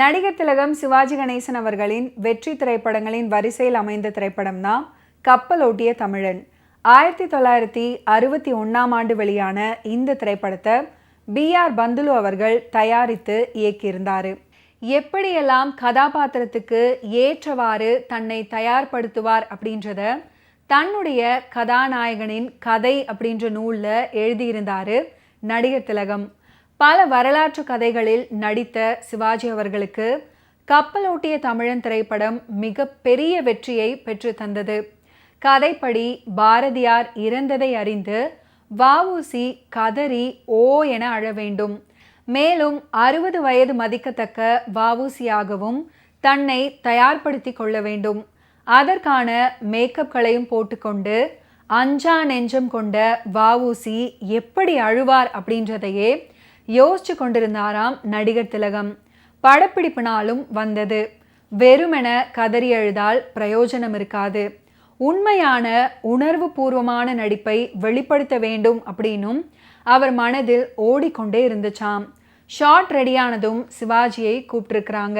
நடிகர் திலகம் சிவாஜி கணேசன் அவர்களின் வெற்றி திரைப்படங்களின் வரிசையில் அமைந்த திரைப்படம் தான் கப்பலோட்டிய தமிழன். 1961 வெளியான இந்த திரைப்படத்தை B.R. பந்துலு அவர்கள் தயாரித்து இயக்கியிருந்தார். எப்படியெல்லாம் கதாபாத்திரத்துக்கு ஏற்றவாறு தன்னை தயார்படுத்துவார் அப்படின்றத தன்னுடைய கதாநாயகனின் கதை அப்படின்ற நூலில் எழுதியிருந்தார் நடிகர் திலகம். பல வரலாற்று கதைகளில் நடித்த சிவாஜி அவர்களுக்கு கப்பலோட்டிய தமிழன் திரைப்படம் மிக பெரிய வெற்றியை பெற்று தந்தது. கதைப்படி பாரதியார் இறந்ததை அறிந்து வ.உ.சி. கதறி ஓ என அழ வேண்டும். மேலும் 60 வயது மதிக்கத்தக்க வ.உ.சியாகவும் தன்னை தயார்படுத்தி கொள்ள வேண்டும். அதற்கான மேக்கப்களையும் போட்டுக்கொண்டு அஞ்சா நெஞ்சம் கொண்ட வ.உ.சி. எப்படி அழுவார் அப்படின்றதையே யோசிச்சு கொண்டிருந்தாராம் நடிகர் திலகம். படப்பிடிப்பு நாளும் வந்தது. வெறுமென கதறி எழுதால் பிரயோஜனம் இருக்காது. உண்மையான உணர்வு பூர்வமான நடிப்பை வெளிப்படுத்த வேண்டும் அப்படின்னும் அவர் மனதில் ஓடிக்கொண்டே இருந்துச்சாம். ஷாட் ரெடியானதும் சிவாஜியை கூப்பிட்டுருக்குறாங்க.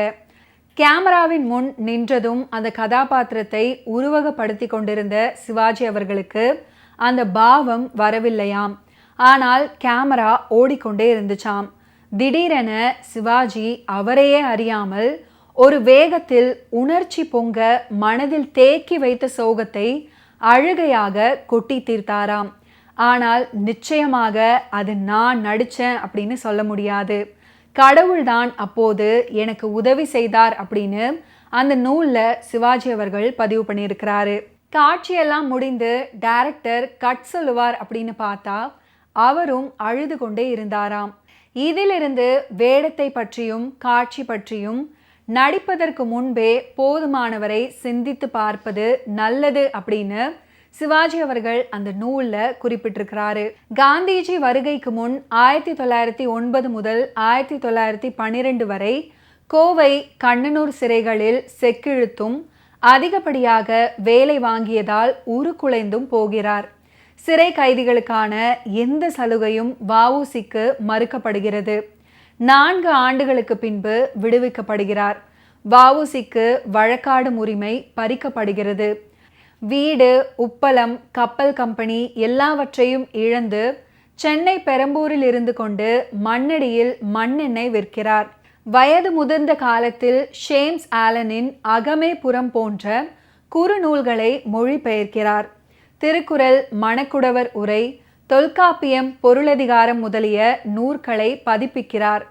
கேமராவின் முன் நின்றதும் அந்த கதாபாத்திரத்தை உருவகப்படுத்தி கொண்டிருந்த சிவாஜி அவர்களுக்கு அந்த பாவம் வரவில்லையாம். ஆனால் கேமரா ஓடிக்கொண்டே இருந்துச்சாம். திடீரென சிவாஜி அவரையே அறியாமல் ஒரு வேகத்தில் உணர்ச்சி பொங்க மனதில் தேக்கி வைத்த சோகத்தை அழுகையாக கொட்டி தீர்த்தாராம். ஆனால் நிச்சயமாக அது நான் நடித்தேன் அப்படின்னு சொல்ல முடியாது. கடவுள்தான் அப்போது எனக்கு உதவி செய்தார் அப்படின்னு அந்த நூலில் சிவாஜி அவர்கள் பதிவு பண்ணியிருக்கிறாரு. காட்சியெல்லாம் முடிந்து டைரக்டர் கட் சொல்லுவார் அப்படின்னு பார்த்தா அவரும் அழுது கொண்டே இருந்தாராம். இதிலிருந்து வேடத்தை பற்றியும் காட்சி பற்றியும் நடிப்பதற்கு முன்பே போதுமானவரை சிந்தித்து பார்ப்பது நல்லது அப்படின்னு சிவாஜி அவர்கள் அந்த நூலில் குறிப்பிட்டிருக்கிறாரு. காந்திஜி வருகைக்கு முன் 1909 முதல் 1912 வரை கோவை கண்ணனூர் சிறைகளில் செக்கிழுத்தும் அதிகப்படியாக வேலை வாங்கியதால் உருக்குலைந்தும் போகிறார். சிறை கைதிகளுக்கான எந்த சலுகையும் வ.உ.சிக்கு மறுக்கப்படுகிறது. 4 ஆண்டுகளுக்கு பின்பு விடுவிக்கப்படுகிறார். வ.உ.சிக்கு வழக்காடும் உரிமை பறிக்கப்படுகிறது. வீடு, உப்பளம், கப்பல் கம்பெனி எல்லாவற்றையும் இழந்து சென்னை பெரம்பூரில் இருந்து கொண்டு மண்ணடியில் மண்ணெண்ணெய் விற்கிறார். வயது முதிர்ந்த காலத்தில் ஷேம்ஸ் ஆலனின் அகமே புறம் போன்ற குறுநூல்களை மொழிபெயர்க்கிறார். திருக்குறள், மணக்குடவர் உரை, தொல்காப்பியம், பொருளதிகாரம் முதலிய நூற்களை பதிப்பிக்கிறார்.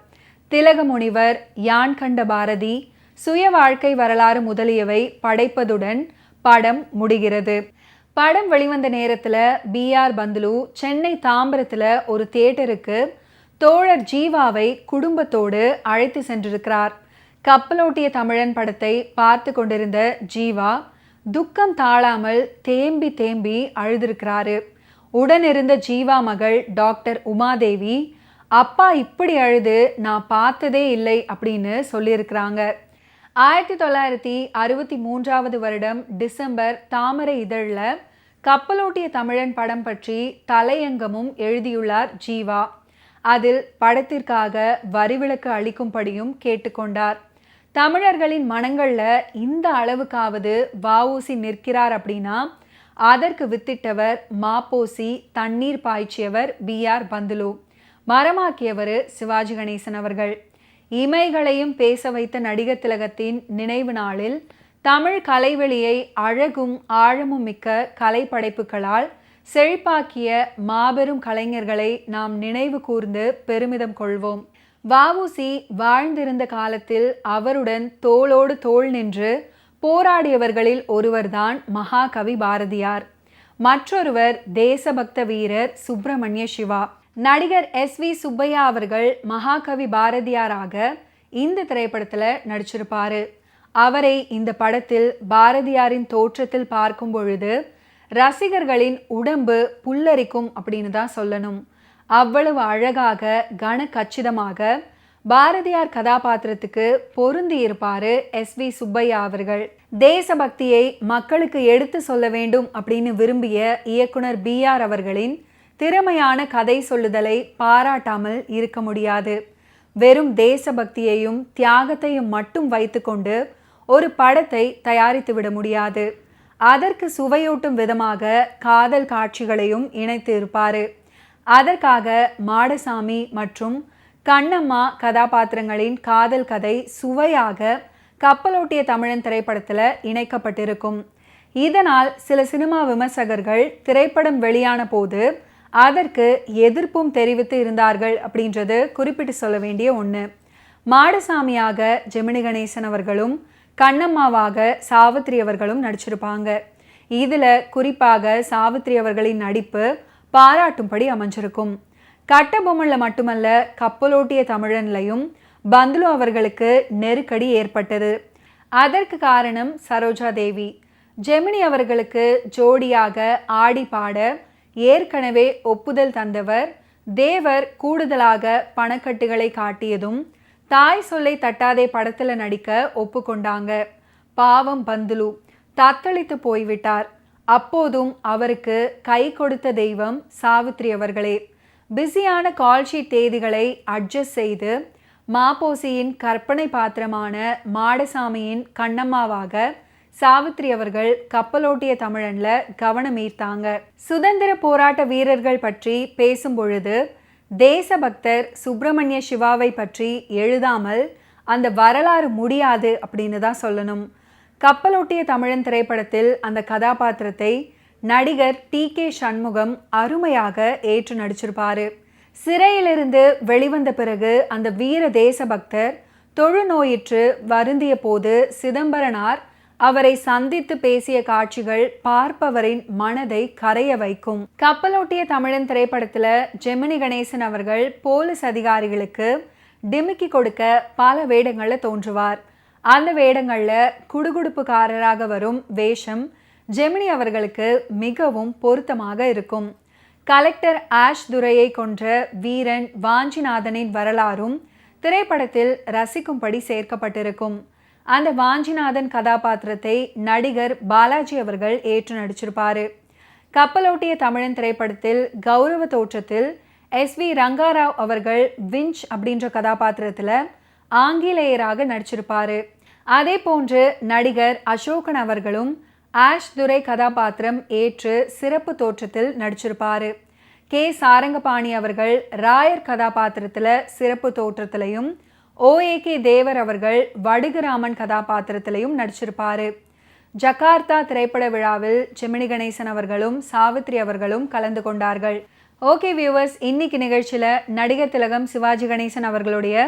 திலகமுனிவர், யான் கண்ட பாரதி, சுய வாழ்க்கை வரலாறு முதலியவை படைப்பதுடன் படம் முடிகிறது. படம் வெளிவந்த நேரத்தில் B.R. பந்துலு சென்னை தாம்பரத்தில் ஒரு தியேட்டருக்கு தோழர் ஜீவாவை குடும்பத்தோடு அழைத்து சென்றிருக்கிறார். கப்பலோட்டிய தமிழன் படத்தை பார்த்து கொண்டிருந்த ஜீவா துக்கம் தாழாமல் தேம்பி தேம்பி அழுதிருக்கிறாரு. உடனிருந்த ஜீவா மகள் டாக்டர் உமாதேவி, அப்பா இப்படி அழுது நான் பார்த்ததே இல்லை அப்படின்னு சொல்லியிருக்கிறாங்க. 1963 வருடம் டிசம்பர் தாமரை இதழில் கப்பலோட்டிய தமிழன் படம் பற்றி தலையங்கமும் எழுதியுள்ளார் ஜீவா. அதில் படத்திற்காக வரிவிலக்கு அளிக்கும்படியும் கேட்டுக்கொண்டார். தமிழர்களின் மனங்களில் இந்த அளவுக்காவது வ.உ.சி. நிற்கிறார் அப்படின்னா அதற்கு வித்திட்டவர், மாப்போசி, தண்ணீர் பாய்ச்சியவர் B.R. பந்துலு, மரமாக்கியவர் சிவாஜி கணேசன் அவர்கள். இமைகளையும் பேச வைத்த நடிகர் திலகத்தின் நினைவு நாளில் தமிழ் கலைவெளியை அழகும் ஆழமும் மிக்க கலைப்படைப்புகளால் செழிப்பாக்கிய மாபெரும் கலைஞர்களை நாம் நினைவு கூர்ந்து பெருமிதம் கொள்வோம். வ.உ.சி. வாழ்ந்திருந்த காலத்தில் அவருடன் தோளோடு தோள் நின்று போராடியவர்களில் ஒருவர்தான் மகாகவி பாரதியார். மற்றொருவர் தேசபக்த வீரர் சுப்பிரமணிய சிவா. நடிகர் S.V. சுப்பையா அவர்கள் மகாகவி பாரதியாராக இந்த திரைப்படத்தில் நடிச்சிருப்பாரு. அவரை இந்த படத்தில் பாரதியாரின் தோற்றத்தில் பார்க்கும் பொழுது ரசிகர்களின் உடம்பு புல்லரிக்கும் அப்படின்னு தான் சொல்லணும். அவ்வளவு அழகாக கன கச்சிதமாக பாரதியார் கதாபாத்திரத்துக்கு பொருந்தி இருப்பாரு S.V. சுப்பையா அவர்கள். தேசபக்தியை மக்களுக்கு எடுத்து சொல்ல வேண்டும் அப்படின்னு விரும்பிய இயக்குனர் B.R. அவர்களின் திறமையான கதை சொல்லுதலை பாராட்டாமல் இருக்க முடியாது. வெறும் தேசபக்தியையும் தியாகத்தையும் மட்டும் வைத்துக்கொண்டு ஒரு படத்தை தயாரித்து விட முடியாது. அதற்கு சுவையூட்டும் விதமாக காதல் காட்சிகளையும் இணைத்து இருப்பார். அதற்காக மாடசாமி மற்றும் கண்ணம்மா கதாபாத்திரங்களின் காதல் கதை சுவையாக கப்பலோட்டிய தமிழன் திரைப்படத்தில் இணைக்கப்பட்டிருக்கும். இதனால் சில சினிமா விமர்சகர்கள் திரைப்படம் வெளியான போது அதற்கு எதிர்ப்பும் தெரிவித்து இருந்தார்கள் அப்படின்றது குறிப்பிட்டு சொல்ல வேண்டிய ஒன்று. மாடசாமியாக ஜெமினி கணேசன் அவர்களும் கண்ணம்மாவாக சாவித்ரி அவர்களும் நடிச்சிருப்பாங்க. இதில் குறிப்பாக சாவித்ரி அவர்களின் நடிப்பு பாராட்டும்படி அமைஞ்சிருக்கும். கட்டபொம்மனில் மட்டுமல்ல, கப்பலோட்டிய தமிழன்லையும் பந்துலு அவர்களுக்கு நெருக்கடி ஏற்பட்டது. அதற்கு காரணம் சரோஜா தேவி. ஜெமினி அவர்களுக்கு ஜோடியாக ஆடி பாட ஏற்கனவே ஒப்புதல் தந்தவர். தேவர் கூடுதலாக பணக்கட்டுகளை காட்டியதும் தாய் சொல்லை தட்டாதே படத்தில் நடிக்க ஒப்புக்கொண்டாங்க. பாவம் பந்துலு தத்தளித்து போய்விட்டார். அப்போதும் அவருக்கு கை கொடுத்த தெய்வம் சாவித்ரி அவர்களே. பிஸியான கால்ஷீட் தேதிகளை அட்ஜஸ்ட் செய்து மாப்போசியின் கற்பனை பாத்திரமான மாடசாமியின் கண்ணம்மாவாக சாவித்ரி அவர்கள் கப்பலோட்டிய தமிழன்ல கவனம் ஈர்த்தாங்க. சுதந்திர போராட்ட வீரர்கள் பற்றி பேசும் பொழுது தேசபக்தர் சுப்பிரமணிய சிவாவை பற்றி எழுதாமல் அந்த வரலாறு முடியாது அப்படின்னு தான் சொல்லணும். கப்பலோட்டிய தமிழன் திரைப்படத்தில் அந்த கதாபாத்திரத்தை நடிகர் TK சண்முகம் அருமையாக ஏற்று நடிச்சிருப்பாரு. சிறையிலிருந்து வெளிவந்த பிறகு அந்த வீர தேசபக்தர் தொழுநோயிற்று வருந்திய போது சிதம்பரனார் அவரை சந்தித்து பேசிய காட்சிகள் பார்ப்பவரின் மனதை கரைய வைக்கும். கப்பலோட்டிய தமிழன் திரைப்படத்துல ஜெமினி கணேசன் அவர்கள் போலீஸ் அதிகாரிகளுக்கு டிமிக்கி கொடுக்க பல வேடங்கள்ல தோன்றுவார். அந்த வேடங்கள்ல குடுகுடுப்புக்காரராக வரும் வேஷம் ஜெமினி அவர்களுக்கு மிகவும் பொருத்தமாக இருக்கும். கலெக்டர் ஆஷ் துரையை கொன்ற வீரன் வாஞ்சிநாதனின் வரலாறும் திரைப்படத்தில் ரசிக்கும்படி சேர்க்கப்பட்டிருக்கும். அந்த வாஞ்சிநாதன் கதாபாத்திரத்தை நடிகர் பாலாஜி அவர்கள் ஏற்று நடிச்சிருப்பாரு. கப்பலோட்டிய தமிழன் திரைப்படத்தில் கௌரவ தோற்றத்தில் SV ரங்காராவ் அவர்கள் விஞ்ச் அப்படின்ற கதாபாத்திரத்தில் ஆங்கிலேயராக நடிச்சிருப்பாரு. அதே போன்று நடிகர் அசோகன் அவர்களும் ஆஷ் துரை கதாபாத்திரம் ஏற்று சிறப்பு தோற்றத்தில் நடிச்சிருப்பாரு. K சாரங்கபாணி அவர்கள் ராயர் கதாபாத்திரத்தில் சிறப்பு தோற்றத்திலையும் OAK தேவர் அவர்கள் வடுகுராமன் கதாபாத்திரத்திலையும் நடிச்சிருப்பாரு. ஜகார்த்தா திரைப்பட விழாவில் ஜெமினி கணேசன் அவர்களும் சாவித்ரி அவர்களும் கலந்து கொண்டார்கள். ஓகே வியூவர்ஸ், இன்னைக்கு நிகழ்ச்சியில் நடிகர் திலகம் சிவாஜி கணேசன் அவர்களுடைய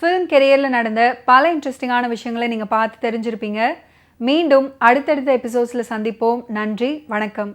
ஃபிலிம் கெரியரில் நடந்த பல இன்ட்ரெஸ்டிங்கான விஷயங்களை நீங்கள் பார்த்து தெரிஞ்சிருப்பீங்க. மீண்டும் அடுத்தடுத்த எபிசோட்ஸில் சந்திப்போம். நன்றி, வணக்கம்.